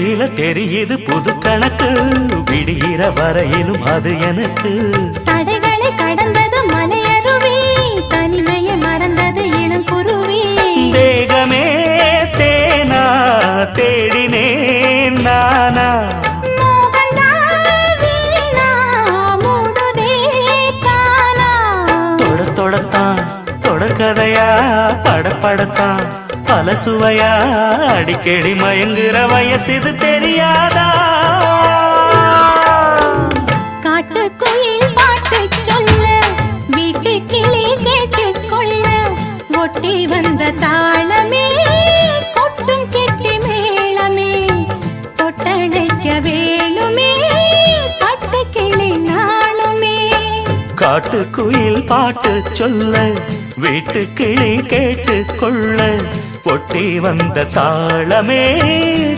விழியில தெரியுது புது கணக்கு, விடிகிற வரையிலும் அது எனக்கு. தடைகளை கடந்தது மலையருவி, தனிமையை மறந்தது இளங்குருவி. தேகமே தேனா தேடினேன் நானா, தொடர்கதையா படப்படத்தான் பல சுவையா, அடிக்கடி மயங்குற வயசு தெரியாதா? காட்டுக்குயில் பாட்டு சொல்ல, வீட்டு கிளி கேட்டுக்கொள்ள, ஒட்டி வந்த தாளமே கொட்டும் கெட்டி மேளமே, தொட்டணைக்க வேணுமே பட்டு கிளி நாளுமே. காட்டுக்குயில் பாட்டு சொல்ல, வீட்டு கிளி கேட்டுக்கொள்ள, ஒட்டி வந்த தாளமே